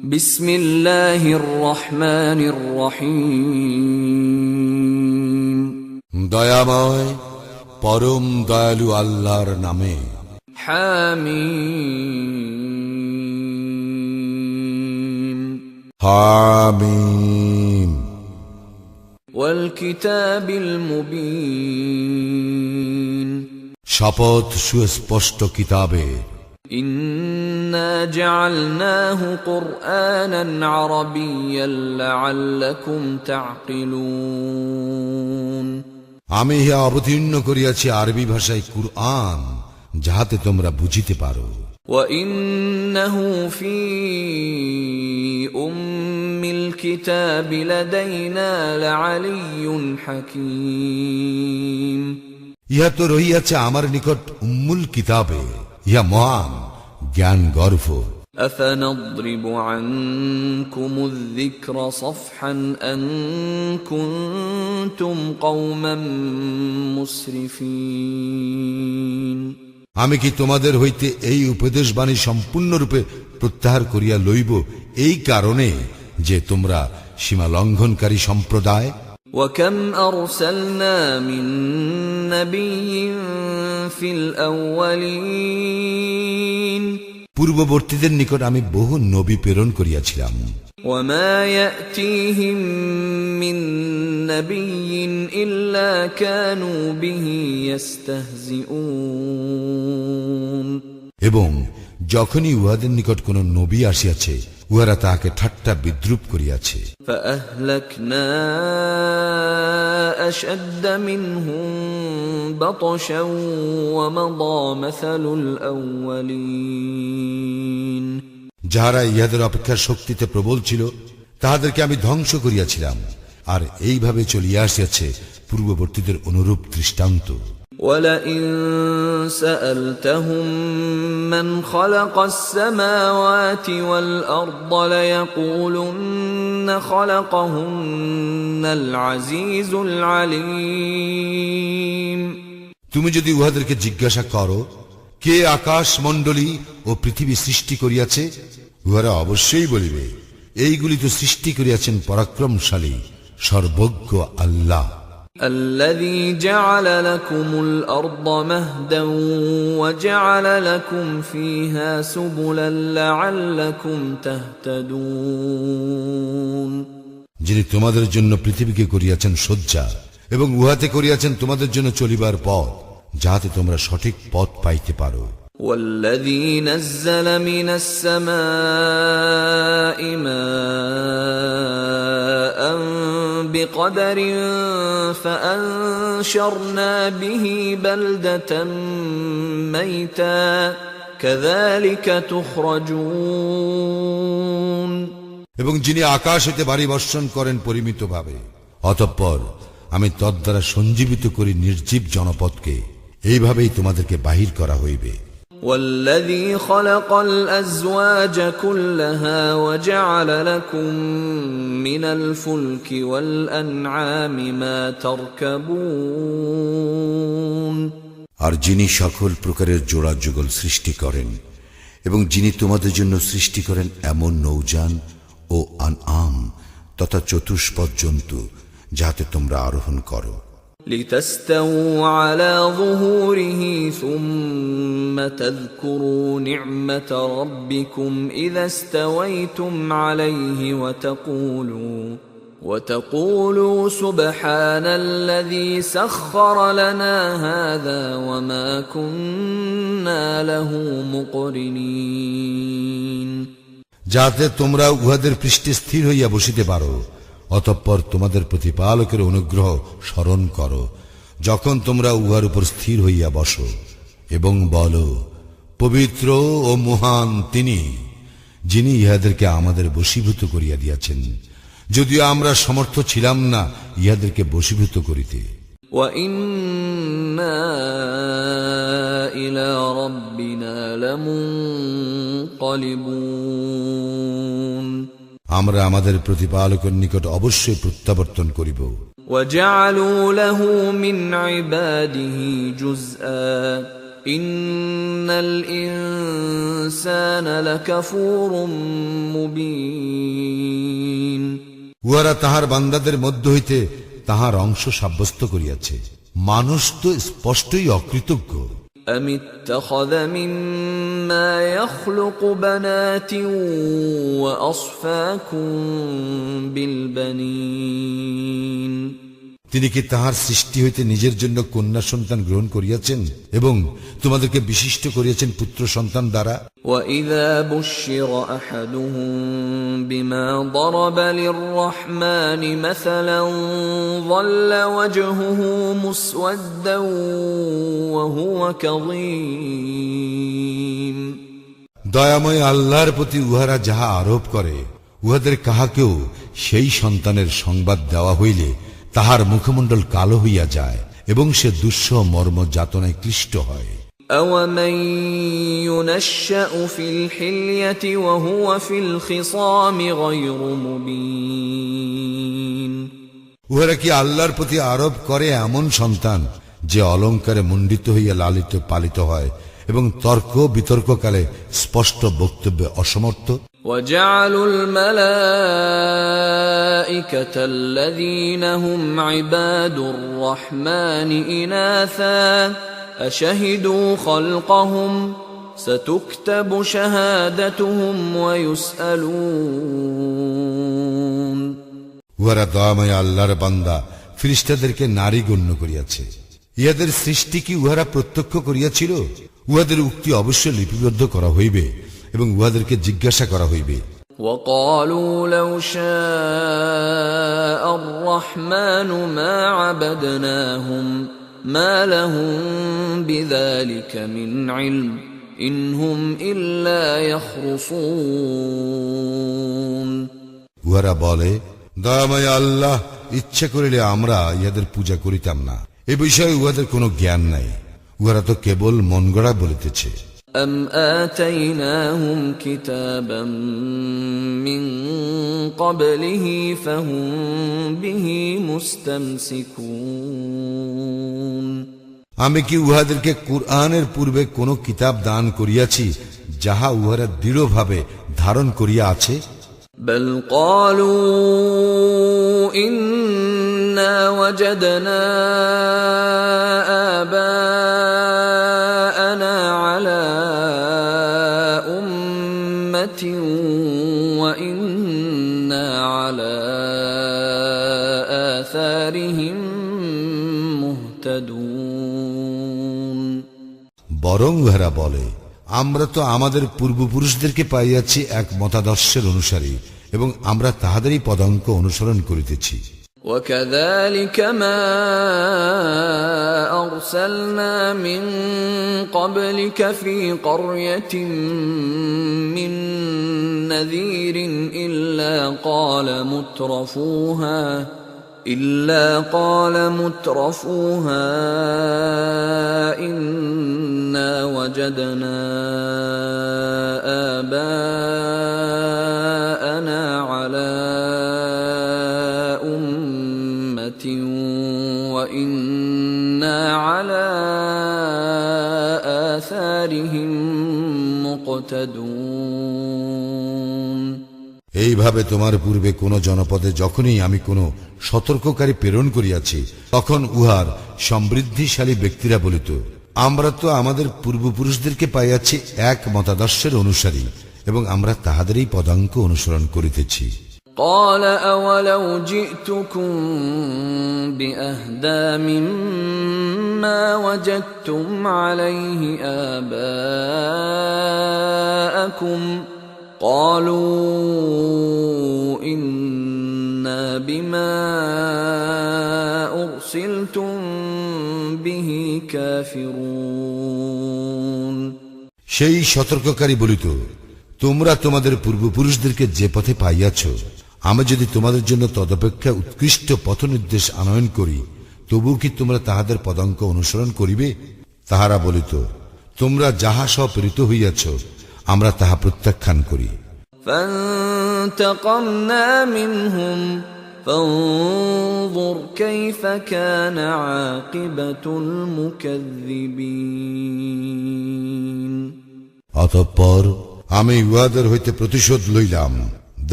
বিসমিল্লাহির রহমানির রহিম। দয়াময় পরম দয়ালু আল্লাহর নামে। হামিম। হামিম। ওয়াল কিতাবিল মুবিন। শপথ সুস্পষ্ট কিতাবের। ইন্না জাআলনাহু কুরআনান আরাবিয়্যান লাআল্লাকুম তা'কিলুন। আমি ইহা অবতীর্ণ করিয়াছি আরবি ভাষায় কুরআন, যাহাতে তোমরা বুঝিতে পারো। ওয়া ইন্নাহু ফী উম্মিল কিতাবি লাদাইনা লাআলিয়্যুন হাকীম। ইহা তো রহিয়াছে আমার নিকট উম্মুল কিতাবে, ইহা মহান জ্ঞান গর্ভ। أفنضرب عنكم الذكر صفحا أن كنتم قوما مسرفين। আমি কি তোমাদের হইতে এই উপদেশবাণী সম্পূর্ণরূপে প্রত্যাহার করিয়া লইব এই কারণে যে তোমরা সীমা লঙ্ঘনকারী সম্প্রদায়। وكم أرسلنا من نبي في الأولين। পূর্ববর্তীদের নিকট আমি বহু নবী প্রেরণ করিয়াছিলাম। وما يأتيهم من نبي إلا كانوا به يستهزئون। এবং যখনই উহাদের নিকট কোন নবী আসিয়াছে, উহারা তাহাকে ঠাট্টা বিদ্রুপ করিয়াছে। فأهلكنا أشد منهم بطشا ومضى مثل الأولين। যাহারা ইহাদের অপেক্ষা শক্তিতে প্রবল ছিল, তাহাদেরকে আমি ধ্বংস করিয়াছিলাম, আর এইভাবে চলিয়া আসিয়াছে পূর্ববর্তীদের অনুরূপ দৃষ্টান্ত। وَلَئِن سَأَلْتَهُم مَّنْ خَلَقَ السَّمَاوَاتِ وَالْأَرْضَ لَيَقُولُنَّ خَلَقَهُنَّ الْعَزِيزُ الْعَلِيمُ। তুমি যদি উহাদেরকে জিজ্ঞাসা করো, কে আকাশ মণ্ডলী ও পৃথিবী সৃষ্টি করিয়াছে, উহারা অবশ্যই বলিবে, এইগুলি তো সৃষ্টি করিয়াছেন পরাক্রমশালী সর্বজ্ঞ আল্লাহ। الذي جعل لكم الأرض مهدا وجعل لكم فيها سبلا لعلكم تهتدون। যিনি তোমাদের জন্য পৃথিবীকে করিয়াছেন শয্যা এবং উহাতে করিয়াছেন তোমাদের জন্য চলিবার পথ, যাহাতে তোমরা সঠিক পথ পাইতে পারো। والذي نزل من السماء ماء بقدر فأنشرنا به بلدة ميتا كذلك تخرجون। এবং যিনি আকাশ হইতে বাড়ি বর্ষণ করেন পরিমিতভাবে, অতঃপর আমি তদ্বারা সঞ্জীবিত করি নির্জীব জনপদকে, এইভাবেই তোমাদেরকে বাহির করা হইবে। والذي خلق الأزواج كلها وجعل لكم من الفلك والأنعام ما تركبون। আর যিনি সকল প্রকারের জোড়া যুগল সৃষ্টি করেন এবং যিনি তোমাদের জন্য সৃষ্টি করেন এমন নৌযান ও আনআম তথা চতুষ্পদ জন্তু, যাহাতে তোমরা আরোহণ করো। لتستووا على ظهوره ثم تذكروا نعمة ربكم إذا استويتم عليه وتقولوا سبحان الذي سخر لنا هذا وما كنا له مقرنين। যাতে তোমরা উহাদের পৃষ্ঠে স্থির হইয়া বসিতে পারো, অতঃপর তোমাদের প্রতিপালকের অনুগ্রহ স্মরণ করো যখন তোমরা উহার উপর স্থির হইয়া বসো, এবং বলো, পবিত্র ও মহান তিনি, যিনি ইহাদেরকে আমাদের বশীভূত করিয়া দিয়াছেন, যদিও আমরা সমর্থ ছিলাম না ইহাদেরকে বশীভূত করিতে। وَإِنَّا إِلَى رَبِّنَا لَمُنقَلِبُونَ। আমরা আমাদের প্রতিপালকের নিকট অবশ্যই প্রত্যাবর্তন করিব। وَجَعَلُوا لَهُ مِنْ عِبَادِهِ جُزْءًا إِنَّ الْإِنسَانَ لَكَفُورٌ مُبِينٌ। উহারা তাহার বান্দাদের মধ্য হইতে তাহার অংশ সাব্যস্ত করিয়াছে। মানুষ তো স্পষ্টই অকৃতজ্ঞ। أم اتخذ مما يخلق بنات وأصفاكم بالبنين তিনি কি তাহার সৃষ্টি হইতে নিজের জন্য কন্যা সন্তান গ্রহণ করিয়াছেন এবং তোমাদেরকে বিশিষ্ট করিয়াছেন পুত্র সন্তান দ্বারা? وَإِذَا بُشِّرَ أَحَدُهُم بِمَا ضَرَبَ لِلرَّحْمَنِ مَثَلًا ظَلَّ وَجْهُهُ مُسْوَدًّا وَهُوَ كَظِيمٌ দয়াময় আল্লাহর প্রতি উহারা যাহা আরোপ করে, উহাদের কাহাকেও সেই সন্তানের সংবাদ দেওয়া হইলে তাহার মুখমণ্ডল কালো হইয়া যায় এবং সে দুঃসহ মর্ম যাতনায় ক্লিষ্ট হয়। أَوَمَن يُنَشَّأُ فِي الْحِلْيَةِ وَهُوَ فِي الْخِصَامِ غَيْرُ مُبِينٍ উহারা কি আল্লাহর প্রতি আরোপ করে এমন সন্তান যে অলঙ্কারে মণ্ডিত হইয়া লালিত পালিত হয় এবং তর্ক বিতর্ককালে স্পষ্ট বক্তব্যে অসমর্থ? وَجَعَلُوا الْمَلَائِكَةَ الَّذِينَ هُمْ عِبَادُ الرَّحْمَنِ إِنَاثًا أَشَهِدُوا خَلْقَهُمْ سَتُكْتَبُ شَهَادَتُهُمْ وَيُسْأَلُونَ উহারা দয়াময় আল্লাহর বান্দা ফেরেশতাদেরকে নারী গণ্য করিয়াছে। ইহাদের সৃষ্টি কি উহারা প্রত্যক্ষ করিয়াছিল? উহাদের উক্তি অবশ্য লিপিবদ্ধ করা হইবে এবং উহাদেরকে জিজ্ঞাসা করা হইবে। وَقَالُوا لَوْ شَاءَ الرَّحْمَنُ مَا عَبَدْنَاهُمْ مَا لَهُم بِذَلِكَ مِنْ عِلْمٍ إِنْ هُمْ إِلَّا يَخْرُصُونَ উহারা বলে, দয়াময় আল্লাহ ইচ্ছা করিলে আমরা ইহাদের পূজা করিতাম না। এ বিষয়ে উহাদের কোনো জ্ঞান নাই, উহারা তো কেবল মন গড়া বলিতেছে। أَمْ آتَيْنَاهُمْ كِتَابًا مِّن قَبْلِهِ فَهُمْ بِهِ مُسْتَمْسِكُونَ আমি কি উহাদেরকে কুরআনের পূর্বে কোন কিতাব দান করিয়াছি যাহা উহারা দৃঢ়ভাবে ধারণ করিয়া আছে? بَلْ قَالُوا إِنَّا وَجَدْنَا آبَاءَنَا عَلَى أُمَّةٍ وَإِنَّا عَلَى آثَارِهِم مُهْتَدُونَ বরং উহারা বলে, আমরা তো আমাদের পূর্বপুরুষদেরকে পাইয়াছি এক মতাদর্শের অনুসারী এবং আমরা তাহাদেরই পদাঙ্ক অনুসরণ করিতেছি। وَكَذَلِكَ مَا أَرْسَلْنَا مِن قَبْلِكَ فِي قَرْيَةٍ مِّن نَّذِيرٍ إِلَّا قَالَ مُتْرَفُوهَا إِنَّا وَجَدْنَا آبَاءَنَا عَلَى أُمَّةٍ وَإِنَّا عَلَى آثَارِهِم مُقْتَدُونَ এইভাবে তোমার পূর্বে কোন জনপদে যখনই আমি কোন সতর্ককারী প্রেরণ করিয়াছি, তখন উহার সমৃদ্ধিশালী ব্যক্তিরা বলিত, আমরা তো আমাদের পূর্বপুরুষদেরকে পাইয়াছি এক মতাদর্শের অনুসারী এবং আমরা তাহাদেরই পদাঙ্ক অনুসরণ করিতেছি। قَالَ أَوَلَوْ جِئْتُكُمْ بِأَهْدَىٰ مِمَّا وَجَدتُّمْ عَلَيْهِ آبَاءَكُمْ قَالُوا إِنَّا بِمَا أُرْسِلْتُمْ بِهِ كَافِرُونَ সেই সতর্ককারী বলিত, তোমরা তোমাদের পূর্বপুরুষদেরকে যে পথে পাইয়াছ, আমি যদি তোমাদের জন্য তদপেক্ষা উৎকৃষ্ট পথ নির্দেশ আনয়ন করি, তবু কি তোমরা তাহাদের পদাঙ্ক অনুসরণ করিবে? তাহারা বলিত, তোমরা যাহা সব প্রেরিত হইয়াছ আমরা তাহা প্রত্যাখ্যান করি। فانتقمنا منهم فانظر كيف كان عاقبة المكذبين অতঃপর আমি উহাদের হইতে প্রতিশোধ লইলাম,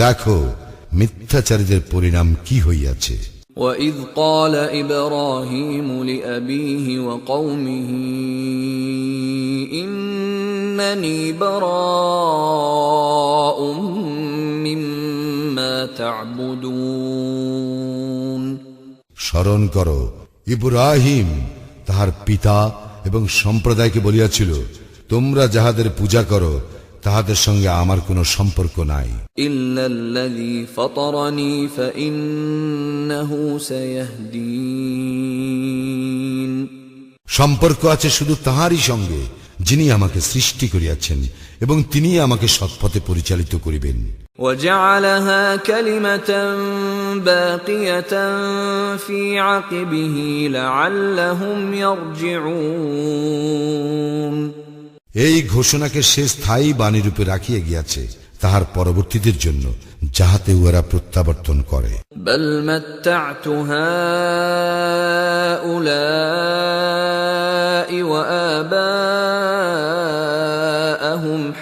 দেখো মিথ্যাচারীদের পরিণাম কি হইয়াছে। وَإِذْ قَالَ إِبْرَاهِيمُ لِأَبِيهِ وَقَوْمِهِ إِنَّنِي بَرَاءٌ مِّمَّا تَعْبُدُونَ স্মরণ করো, ইব্রাহিম তাহার পিতা এবং সম্প্রদায়কে বলিয়াছিল, তোমরা যাহাদের পূজা করো তাহাদের সঙ্গে আমার কোনো সম্পর্ক নাই। إِلَّا الَّذِي فَطَرَنِي فَإِنَّهُ سَيَهْدِينِ সম্পর্ক আছে শুধু তাহারই সঙ্গে, যিনি আমাকে সৃষ্টি করিয়াছেন এবং তিনি আমাকে সৎপথে পরিচালিত করিবেন। وَجَعَلَهَا كَلِمَةً بَاقِيَةً فِي عَقِبِهِ لَعَلَّهُمْ يَرْجِعُونَ এই ঘোষণাকে সে স্থায়ী বাণীরূপে রাখিয়া গিয়াছে তাহার পরবর্তীদের জন্য, যাহাতে উহারা প্রত্যাবর্তন করে। بَلْ مَتَّعْتُ هَؤُلَاءِ وَآبَاءَهُمْ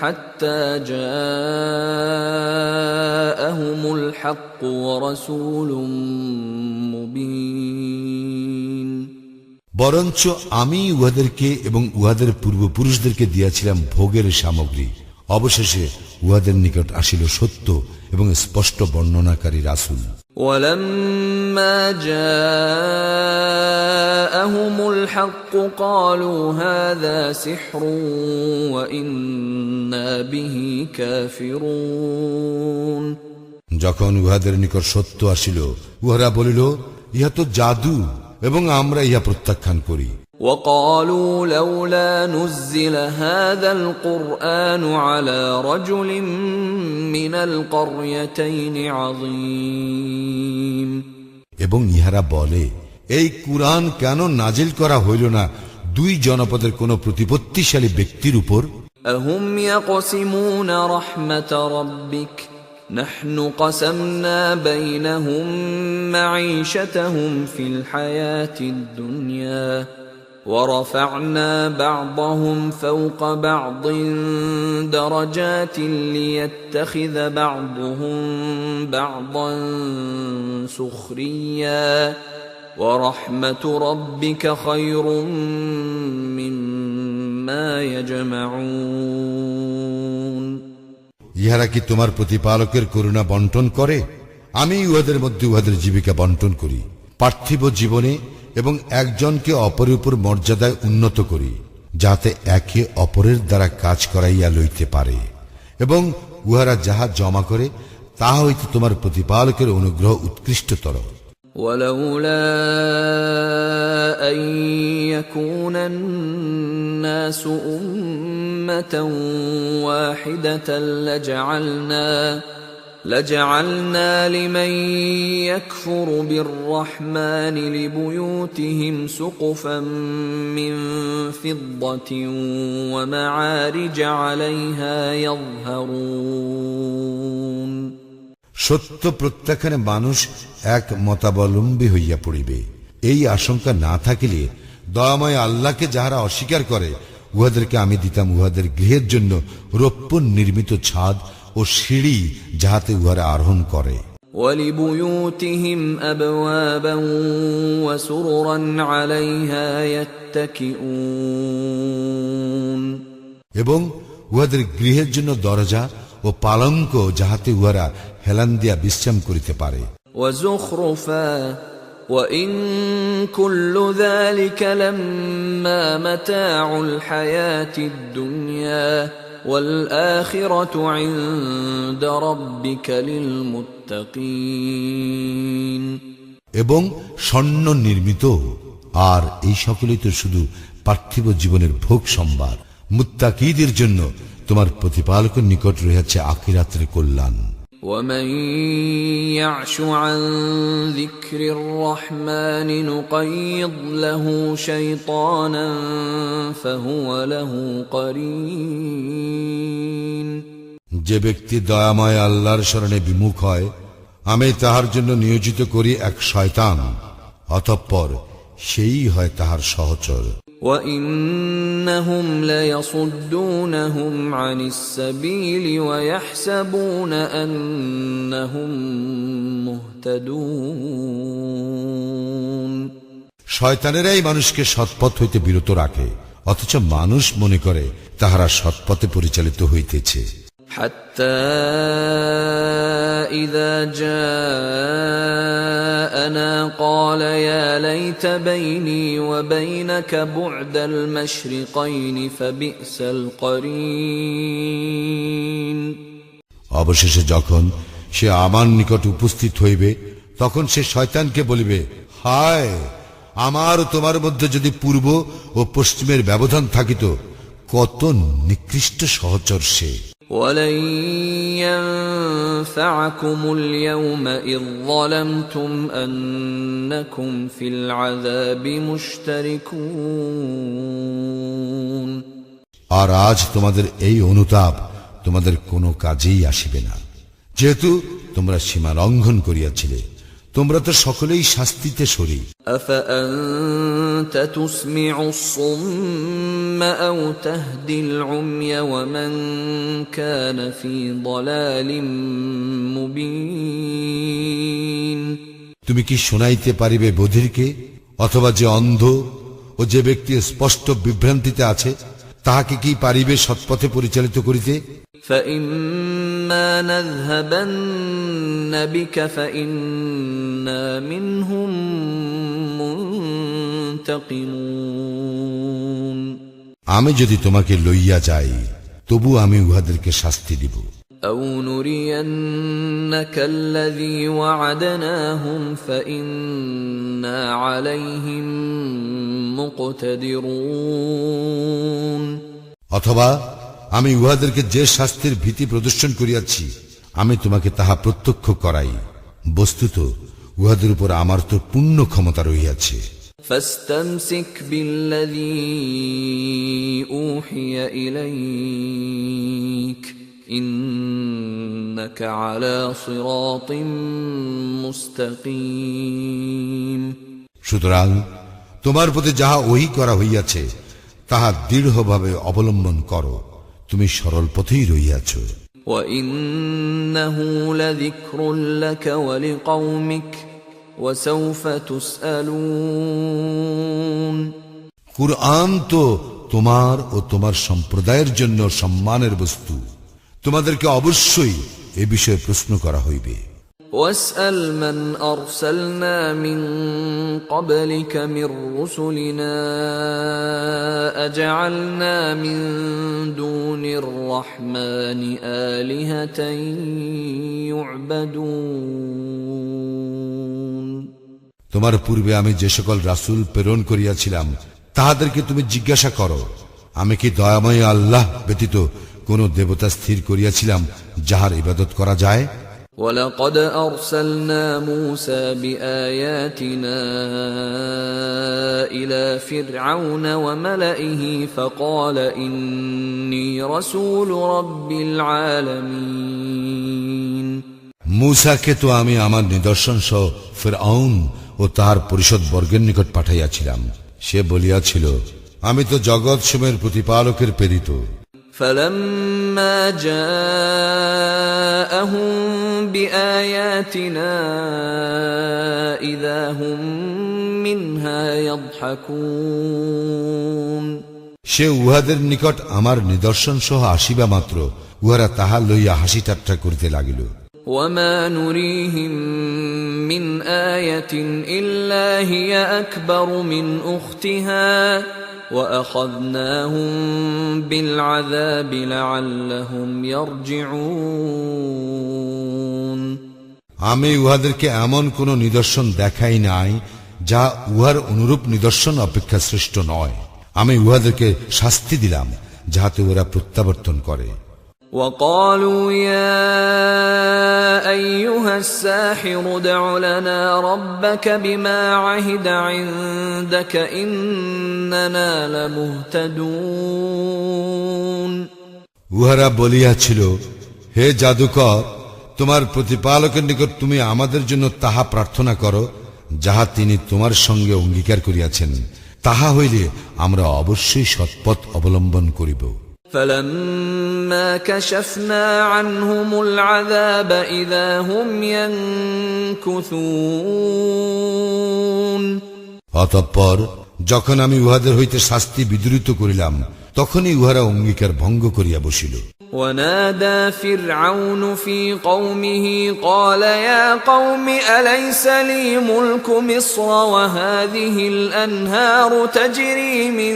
حَتَّى جَاءَهُمُ الْحَقُّ وَرَسُولٌ مُبِينٌ বরঞ্চ আমি উহাদেরকে এবং উহাদের পূর্বপুরুষদেরকে দিয়াছিলাম ভোগের সামগ্রী, অবশেষে উহাদের নিকট আসিল সত্য এবং স্পষ্ট বর্ণনাকারী রাসূল। وَلَمَّا جَاءَهُمُ الْحَقُّ قَالُوا هَذَا سِحْرٌ وَإِنَّا بِهِ كَافِرُونَ যখন উহাদের নিকট সত্য আসিল, উহারা বলিল, ইহা তো জাদু এবং আমরা ইহা প্রত্যাখ্যান করি। وَقَالُوا لَوْلَا نُزِّلَ هَذَا الْقُرْآنُ عَلَى رَجُلٍ مِّنَ الْقَرْيَتَيْنِ عَظِيمٍ এবং ইহারা বলে, এই কুরআন কেন নাজিল করা হইল না দুই জনপদের কোন প্রতিপত্তিশালী ব্যক্তির উপর? أَهُمْ يَقْسِمُونَ رَحْمَةَ رَبِّكَ نحن قسمنا بينهم معيشتهم في الحياة الدنيا ورفعنا بعضهم فوق بعض درجات ليتخذ بعضهم بعضا سخريا ورحمة ربك خير مما يجمعون ইহারা কি তোমার প্রতিপালকের করুণা বন্টন করে? আমি উহাদের মধ্যে উহাদের জীবিকা বন্টন করি পার্থিব জীবনে এবং একজনকে অপরের উপর মর্যাদায় উন্নত করি, যাতে একে অপরের দ্বারা কাজ করাইয়া লইতে পারে, এবং উহারা যাহা জমা করে তাহা হইতে তোমার প্রতিপালকের অনুগ্রহ উৎকৃষ্টতর। ولولا أن يكون الناس أمة واحدة لجعلنا لمن يكفر بالرحمن لبيوتهم سقفا من فضة ومعارج عليها يظهرون সত্য প্রত্যাখ্যানে মানুষ এক মতাবলম্বী হইয়া পড়িবে। এই আশঙ্কা না থাকিলে দয়াময় আল্লাহকে যাহারা অস্বীকার করে, উহাদেরকে আমি দিতাম উহাদের গৃহের জন্য রৌপ্য নির্মিত ছাদ ও সিঁড়ি, যাহাতে উহারা আরোহণ করে। وَلِبُيُوتِهِمْ أَبْوَابًا وَسُرُرًا عَلَيْهَا يَتَّكِئُونَ এবং উহাদের গৃহের জন্য দরজা ও পালঙ্ক, যাহাতে উহারা হেলান দিয়া বিশ্রাম করিতে পারে। وَزُخْرُفًا وَإِن كُلُّ ذَلِكَ لَمَّا مَتَاعُ الْحَيَاةِ الدُّنْيَا وَالْآخِرَةُ عِندَ رَبِّكَ لِلْمُتَّقِينَ এবং স্বর্ণ নির্মিত, আর এই সকলেই তো শুধু পার্থিব জীবনের ভোগ সম্ভার। মুত্তাকীদের জন্য তোমার প্রতিপালকের নিকট রয়েছে আখিরাতের কল্যাণ। وَمَن يَعْشُ عَن ذِكْرِ الرَّحْمَنِ نُقَيِّضْ لَهُ شَيْطَانًا فَهُوَ لَهُ قَرِينٌ যে ব্যক্তি দয়াময় আল্লাহর শরণে বিমুখ হয়, আমি তাহার জন্য নিয়োজিত করি এক শয়তান, অতঃপর সেই হয় তাহার সহচর। وَإِنَّهُمْ لَيَصُدُّونَهُمْ عَنِ السَّبِيلِ وَيَحْسَبُونَ أَنَّهُمْ مهتدون শয়তানেরাই মানুষকে সৎপথ হইতে বিরত রাখে, অথচ মানুষ মনে করে তাহারা সৎপথে পরিচালিত হইতেছে। حتى إذا جاءنا قال يا ليت بيني وبينك بعد المشرقين فبئس القرين অবশেষে যখন সে আমার নিকট উপস্থিত হইবে, তখন সে শয়তানকে বলিবে, হায়, আমার তোমার মধ্যে যদি পূর্ব ও পশ্চিমের ব্যবধান থাকিত, কত নিকৃষ্ট সহচর সে। ولن ينفعكم اليوم إذ ظلمتم أنكم في العذاب مشتركون আর আজ তোমাদের এই অনুতাপ তোমাদের কোনো কাজেই আসিবে না, যেহেতু তোমরা সীমা লঙ্ঘন করিয়াছিলে। তোমরা তো সকলেই শাস্তিতে শরীক। أفأنت تسمع الصم أو تهدي العمي ومن كان في ضلال مبين তুমি কি শোনাইতে পারিবে বধিরকে, অথবা যে অন্ধ ও যে ব্যক্তি স্পষ্ট বিভ্রান্তিতে আছে, তাহাকে কি পারিবে সৎপথে পরিচালিত করিতে? فإما نذهبن بك فإنا منهم منتقمون আমি যদি তোমাকে লইয়া যাই, তবু আমি উহাদেরকে শাস্তি দিব। أو نرينك الذي وعدناهم فإنا عليهم مقتدرون অথবা আমি উহাদেরকে যে শাস্তির ভীতি প্রদর্শন করিয়াছি, আমি তোমাকে তাহা প্রত্যক্ষ করাই। বস্তুত উহাদের উপর আমার তো পূর্ণ ক্ষমতা রহিয়াছে। فاستمسك بالذي أوحي إليك إنك على صراط مستقيم সুতরাং তোমার প্রতি যাহা ওহী করা হইয়াছে, তাহা দৃঢ়ভাবে অবলম্বন করো, তুমি সরল পথেই রহিয়াছ। وإنه لذكر لك ولقومك وسوف تسألون কুরআন তো তোমার ও তোমার সম্প্রদায়ের জন্য সম্মানের বস্তু, তোমাদেরকে অবশ্যই এ বিষয়ে প্রশ্ন করা হইবে। واسأل من أرسلنا من قبلك من رسلنا أجعلنا من دون الرحمن آلهة يعبدون তোমার পূর্বে আমি যে সকল রাসূল প্রেরণ করিয়াছিলাম, তাহাদেরকে তুমি জিজ্ঞাসা করো, আমি কি দয়াময় আল্লাহ ব্যতীত কোন দেবতা স্থির করিয়াছিলাম যাহার ইবাদত করা যায়? ولقد أرسلنا موسى بآياتنا إلى فرعون وملئه فقال إني رسول رب العالمين মূসাকে তো আমি আমার নিদর্শন সহ ফিরআউন ও তাহার পরিষদ বর্গের নিকট পাঠাইয়াছিলাম। সে বলিয়াছিল, আমি তো জগৎ সমূহের প্রতিপালকের প্রেরিত। فلما جاءهم بآياتنا إذا هم منها يضحكون সে উহাদের নিকট আমার নিদর্শন সহ আসিবা মাত্র উহারা তাহা লইয়া হাসি ঠাট্টা করিতে লাগিল। وما نريهم من آية إلا هي أكبر من أختها وأخذناهم بالعذاب لعلهم يرجعون আমি উহাদেরকে এমন কোন নিদর্শন দেখাই নাই যা উহার অনুরূপ নিদর্শন অপেক্ষা শ্রেষ্ঠ নয়। আমি উহাদেরকে শাস্তি দিলাম যাহাতে ওরা প্রত্যাবর্তন করে। وقالوا يا أيها الساحر ادع لنا ربك بما عهد عندك إننا لمهتدون উহারা বলিয়াছিল, হে জাদুকর, তোমার প্রতিপালকের নিকট তুমি আমাদের জন্য তাহা প্রার্থনা করো যাহা তিনি তোমার সঙ্গে অঙ্গীকার করিয়াছেন, তাহা হইলে আমরা অবশ্যই সৎপথ অবলম্বন করিব। فلما كشفنا عنهم العذاب إذا هم ينكثون অতঃপর যখন আমি উহাদের হইতে শাস্তি বিদূরিত করিলাম তখনই উহারা অঙ্গীকার ভঙ্গ করিয়া বসিল। ونادى فرعون في قومه قال يا قوم أليس لي ملك مصر وهذه الأنهار تجري من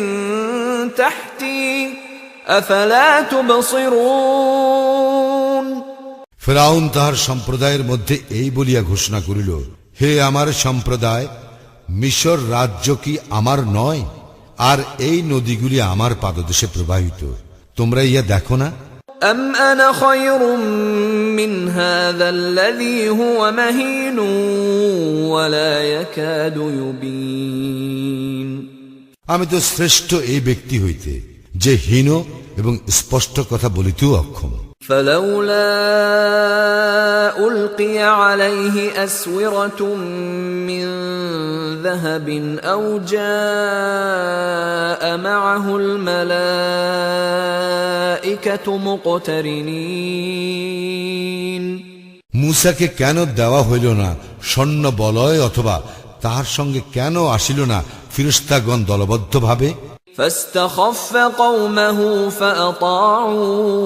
تحتي أفلا تبصرون ফিরআউন তাহার সম্প্রদায়ের মধ্যে এই বলিয়া ঘোষণা করিল, হে আমার সম্প্রদায়, মিশর রাজ্য কি আমার নয়? আর এই নদীগুলি আমার পাদদেশে প্রবাহিত, তোমরা ইয়া দেখো না? أم أنا خير من هذا الذي هو مهين ولا يكاد يبين আমি তো শ্রেষ্ঠ এই ব্যক্তি হইতে যে হীন এবং স্পষ্ট কথা বলিতেও অক্ষম। فلولا ألقي عليه أسورة من ذهب أو جاء معه الملائكة مقترنين মূসাকে কেন দেওয়া হইল না স্বর্ণ বলয়, অথবা তাহার সঙ্গে কেন আসিল না ফিরিস্তাগণ দলবদ্ধভাবে? فاستخف قومه فأطاعوه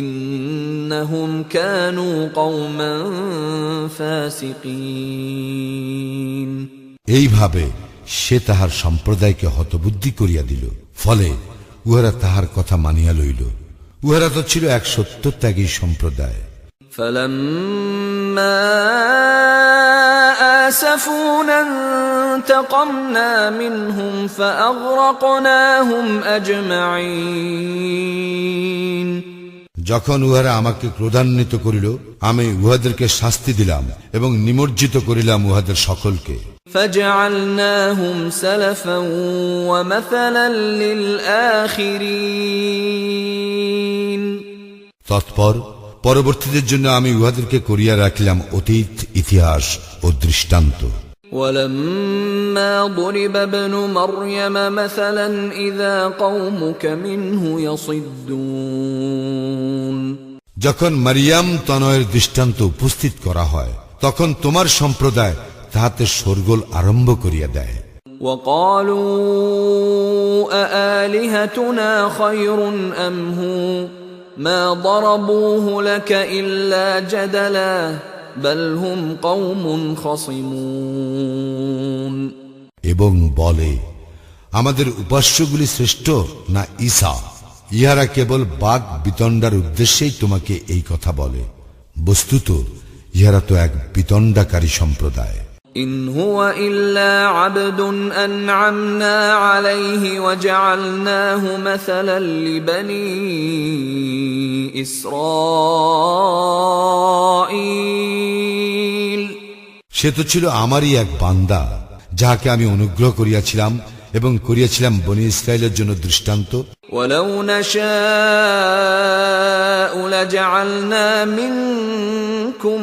إنهم كانوا قوما فاسقين এইভাবে সে তাহার সম্প্রদায়কে হতবুদ্ধি করিয়া দিল, ফলে উহারা তাহার কথা মানিয়া লইল। উহারা তো ছিল এক সত্যত্যাগী সম্প্রদায়। فلما آسفونا انتقمنا منهم فأغرقناهم أجمعين যখন উহারা আমাকে ক্রোধান্বিত করিল, আমি উহাদেরকে শাস্তি দিলাম এবং নিমজ্জিত করিলাম উহাদের সকলকে। فجعلناهم سلفا ومثلا للآخرين তৎপর পরবর্তীদের জন্য আমি উহাদেরকে করিয়া রাখিলাম অতীত ইতিহাস ও দৃষ্টান্ত। ولما ضرب ابن مريم مثلا إذا قومك منه يصدون যখন মারিয়াম তনয়ের দৃষ্টান্ত উপস্থিত করা হয়, তখন তোমার সম্প্রদায় তাহাতে শোরগোল আরম্ভ করিয়া দেয়। وقالوا أآلهتنا خير أم هو ما ضربوه لك إلا جدلا بل هم قوم خصمون এবং বলে, আমাদের উপাস্যগুলি শ্রেষ্ঠ না ঈসা? ইহারা কেবল বাদ বিতণ্ডার উদ্দেশ্যেই তোমাকে এই কথা বলে। বস্তুত ইহারা তো এক বিতণ্ডাকারী সম্প্রদায়। إن هو إلا عبد أنعمنا عليه وجعلناه مثلا لبني إسرائيل সে তো ছিল আমারই এক বান্দা, যাহাকে আমি অনুগ্রহ করিয়াছিলাম এবং করিয়াছিলাম বনি ইসরায়েলের জন্য দৃষ্টান্ত। ولو نشاء لجعلنا منكم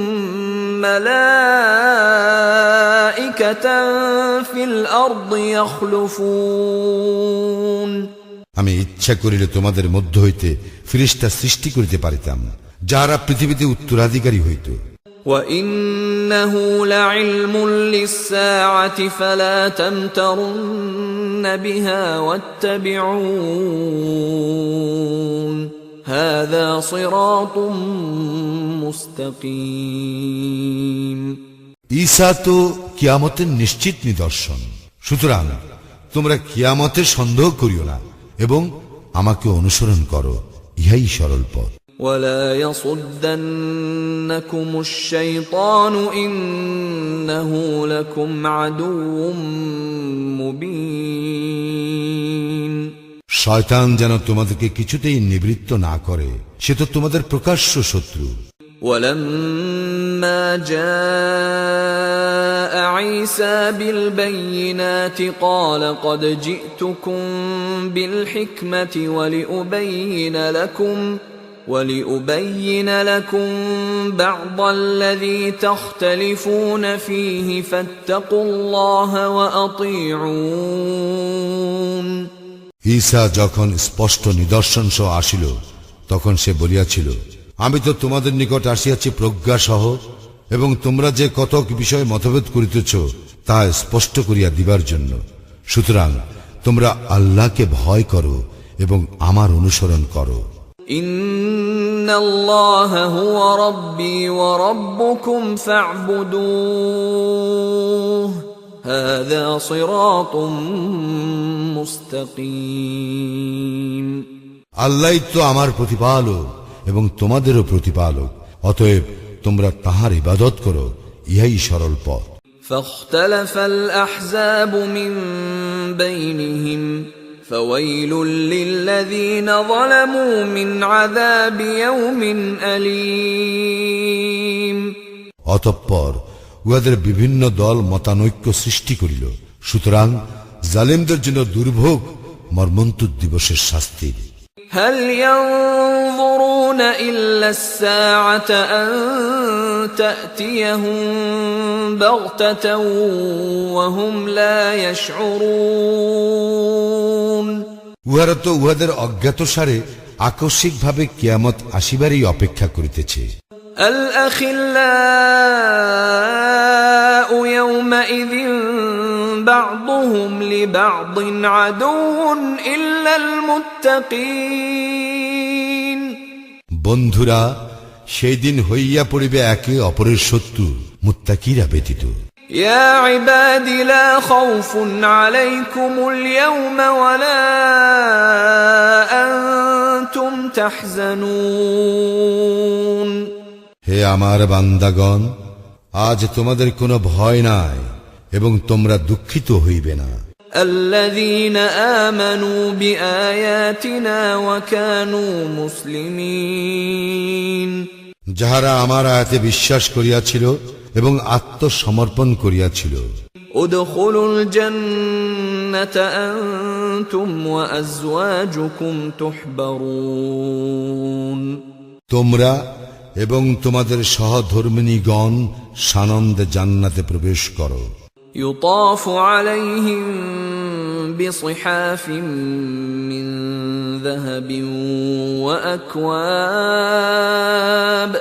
ملائكة في الأرض يخلفون আমি ইচ্ছা করিলে তোমাদের মধ্য হইতে ফিরিস্তা সৃষ্টি করিতে পারিতাম, যাহারা পৃথিবীতে উত্তরাধিকারী হইত। وإنه لعلم للساعة فلا تمترن بها واتبعون هذا صراط مستقيم ঈসা তো কিয়ামতের নিশ্চিত নিদর্শন, সুতরাং তোমরা কিয়ামতের সন্দেহ করিও না এবং আমাকে অনুসরণ করো, ইহাই সরল পথ। ولا يصدنكم الشيطان إنه لكم عدو مبين শয়তান যেন তোমাদেরকে কিছুতেই নিবৃত্ত না করে, সে তো তোমাদের প্রকাশ্য শত্রু। ولما جاء عيسى بالبينات قال قد جئتكم بالحكمة ولأبين لكم بعض الذي تختلفون فيه فاتقوا الله وأطيعون ঈসা যখন স্পষ্ট নিদর্শন সহ আসিল, তখন সে বলিয়াছিল, আমি তো তোমাদের নিকট আসিয়াছি প্রজ্ঞা সহ, এবং তোমরা যে কতক বিষয়ে মতভেদ করিতেছ তা স্পষ্ট করিয়া দিবার জন্য। সুতরাং তোমরা আল্লাহকে ভয় করো এবং আমার অনুসরণ করো। ইন্নাল্লাহা হুয়া রাব্বী ওয়া রাব্বুকুম ফা'বুদূহু হাযা সিরাতুম মুস্তাকিম। আল্লাহই তো আমার প্রতিপালক এবং তোমাদেরও প্রতিপালক, অতএব তোমরা তাহার ইবাদত করো, ইহাই সরল পথ। فاختلف الأحزاب من بينهم فويل للذين ظلموا من عذاب يوم أليم। অতঃপর উহাদের বিভিন্ন দল মতানৈক্য সৃষ্টি করিল, সুতরাং জালিমদের জন্য দুর্ভোগ মর্মন্তুদ দিবসের শাস্তি। هل ينظرون إلا الساعة أن تأتيهم بغتة وهم لا يشعرون। উহারা তো উহাদের অজ্ঞাতসারে আকস্মিকভাবে কিয়ামত আসিবারই অপেক্ষা করিতেছে। الأخلاء يومئذ بعضهم لبعض عدو إلا المتقين। বন্ধুরা সেই দিন হইয়া পড়িবে একে অপরের শত্রু, মুত্তাকিরা ব্যতীত। يا عباد لا خوف عليكم اليوم ولا أنتم تحزنون। হে আমার বান্দাগণ, আজ তোমাদের কোনো ভয় নাই এবং তোমরা দুঃখিত হইবে না। الذين آمنوا بآياتنا وكانوا مسلمين। যাহারা আমার আয়াতে বিশ্বাস করিয়াছিল এবং আত্মসমর্পণ করিয়াছিল। ادخلوا الجنة أنتم وأزواجكم تحبرون। তোমরা এবং তোমাদের সহধর্মিণীগণ সানন্দে জান্নাতে প্রবেশ করো। يطاف عليهم بصحاف من ذهب وأكواب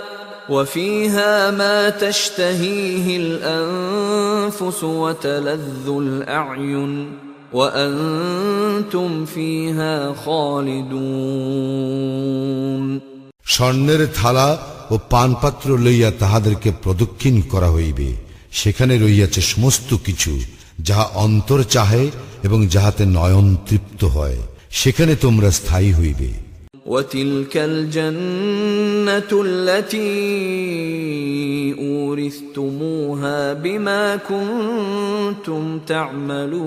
وفيها ما تشتهيه الأنفس وتلذ الأعين وأنتم فيها خالدون। স্বর্ণের থালা ও পানপাত্র লইয়া তাহাদেরকে প্রদক্ষিণ করা হইবে, সেখানে রইয়াছে সমস্ত কিছু যাহা অন্তর চাহে এবং যাহাতে নয়ন তৃপ্ত হয়, সেখানে তোমরা স্থায়ী হইবে। وتلك الجنة التي أورثتموها بما كنتم تعملون।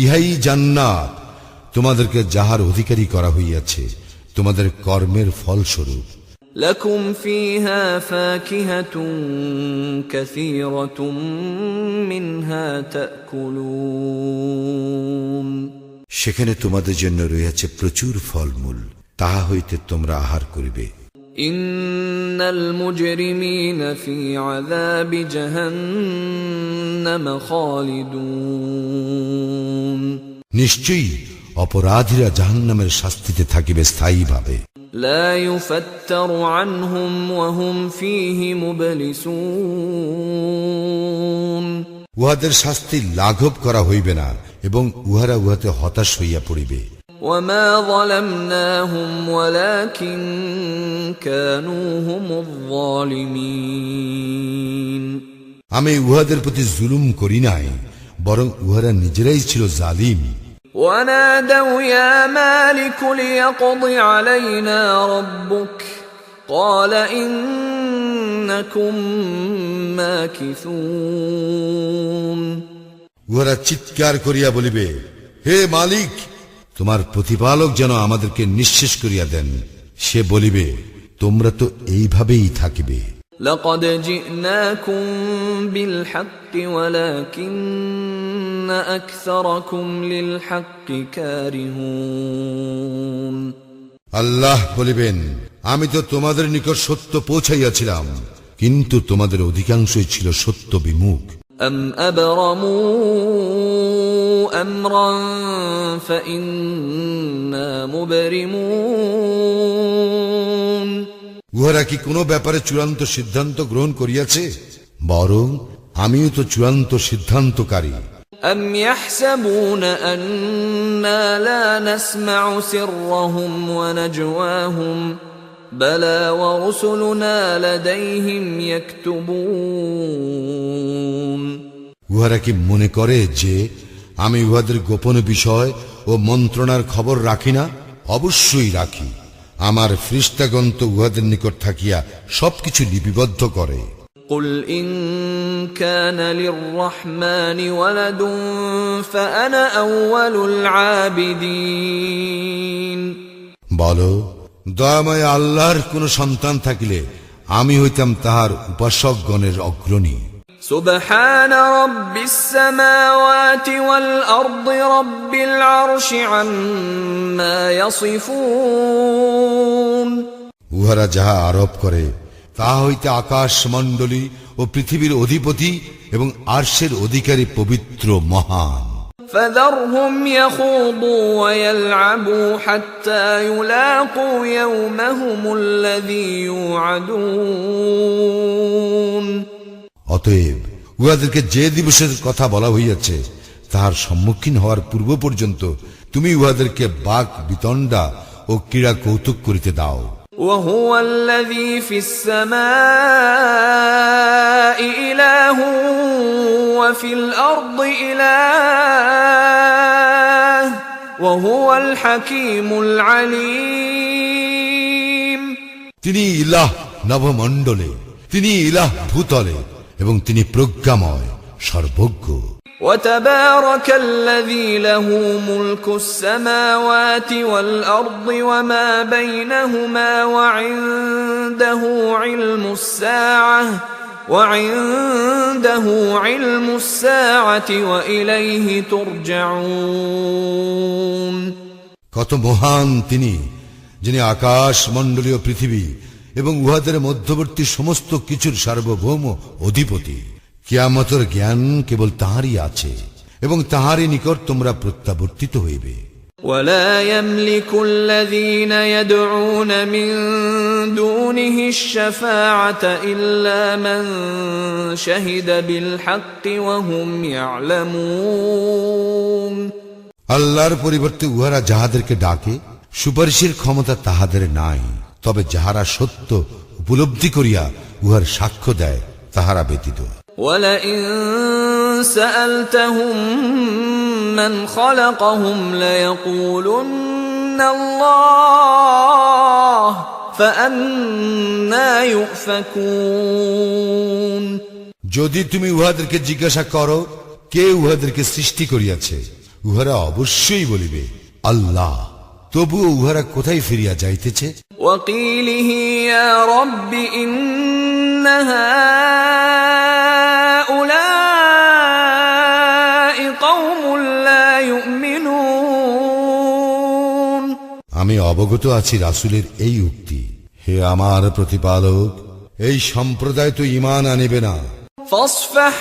ইহাই জান্নাত তোমাদেরকে যাহার অধিকারী করা হইয়াছে তোমাদের কর্মের ফলস্বরূপ। لكم فيها فاكهة كثيرة منها تأكلون। সেখানে তোমাদের জন্য রয়েছে প্রচুর ফলমূল, তাহা হইতে তোমরা আহার করিবে। إن المجرمين في عذاب جهنم خالدون। নিশ্চয়ই অপরাধীরা জাহান্নামের শাস্তিতে থাকিবে স্থায়ীভাবে। لا يفتر عنهم وهم فيه مبلسون। উহাদের শাস্তি লাঘব করা হইবে না এবং উহারা উহাতে হতাশ হইয়া পড়িবে। وما ظلمناهم ولكن كانوا هم الظالمين। আমি উহাদের প্রতি জুলুম করি নাই, বরং উহারা নিজেরাই ছিল জালিম। ونادوا يا مالك ليقض علينا ربك قال إنكم ماكثون। উহারা চিৎকার করিয়া বলিবে, হে মালিক, তোমার প্রতিপালক যেন আমাদেরকে নিঃশেষ করিয়া দেন। সে বলিবে, তোমরা তো এইভাবেই থাকিবে। لقد جئناكم بالحق ولكن أكثركم للحق كارهون। আল্লাহ বলিবেন, আমি তো তোমাদের নিকট সত্য পৌঁছাইয়াছিলাম, কিন্তু তোমাদের অধিকাংশই ছিল সত্য বিমুখ। أم أبرموا أمرا فإنا مبرمون উহারা কি কোনো ব্যাপারে চূড়ান্ত সিদ্ধান্ত গ্রহণ করিয়াছে? বরং আমিও তো চূড়ান্ত সিদ্ধান্তকারী। أم يحسبون أنا لا نسمع سرهم ونجواهم بلى ورسلنا لديهم يكتبون উহারা কি মনে করে যে আমি উহাদের গোপন বিষয় ও মন্ত্রণার খবর রাখি না? অবশ্যই রাখি। আমার ফেরেশতাগণ তো উহাদের নিকট থাকিয়া সবকিছু লিপিবদ্ধ করে। قل إن كان للرحمن ولد فأنا أول العابدين বলো, দয়াময় আল্লাহর কোন সন্তান থাকিলে আমি হইতাম তাহার উপাসকগণের অগ্রণী। سبحان رب السماوات والأرض رب العرش عما يصفون উহারা যাহা আরোপ করে তাহা হইতে আকাশ মণ্ডলী ও পৃথিবীর অধিপতি এবং আরশের অধিকারী পবিত্র মহান। فذرهم يخوضوا ويلعبوا حتى يلاقوا يومهم الذي يوعدون অতএব উহাদেরকে যে দিবসের কথা বলা হইয়াছে তাহার সম্মুখীন হওয়ার পূর্ব পর্যন্ত তুমি উহাদেরকে বাক বিতণ্ডা ও ক্রীড়া কৌতুক করিতে দাও। وهو الذي في السماء إله وفي الأرض إله وهو الحكيم العليم তিনি ইলাহ নভমণ্ডলে, তিনি ইলাহ ভূতলে এবং তিনি প্রজ্ঞাময় সর্বজ্ঞ। وتبارك الذي له ملك السماوات والأرض وما بينهما وعنده علم الساعة وإليه ترجعون কত মহান তিনি, যিনি আকাশ মণ্ডলীয় পৃথিবী এবং উহাদের মধ্যবর্তী সমস্ত কিছুর সার্বভৌম অধিপতি। কিয়ামতের জ্ঞান কেবল তাহারই আছে এবং তাহারই নিকট তোমরা প্রত্যাবর্তিত হইবে। ولا يملك الذين يدعون من دونه الشفاعة إلا من شهد بالحق وهم يعلمون আল্লাহর পরিবর্তে উহারা যাহাদেরকে ডাকে সুপারিশের ক্ষমতা তাহাদের নাই, তবে যাহারা সত্য উপলব্ধি করিয়া উহার সাক্ষ্য দেয় তাহারা ব্যতীত। ولئن سألتهم من خلقهم ليقولن الله فأنى يؤفكون যদি তুমি উহাদেরকে জিজ্ঞাসা করো কে উহাদেরকে সৃষ্টি করিয়াছে, উহারা অবশ্যই বলিবে আল্লাহ। তবুও উহারা কোথায় ফিরিয়া যাইতেছে? وقيله يا رب إن هؤلاء قوم لا يؤمنون আমি অবগত আছি রাসূলের এই উক্তি, হে আমার প্রতিপালক, এই সম্প্রদায় তো ঈমান আনিবে না। فاصفح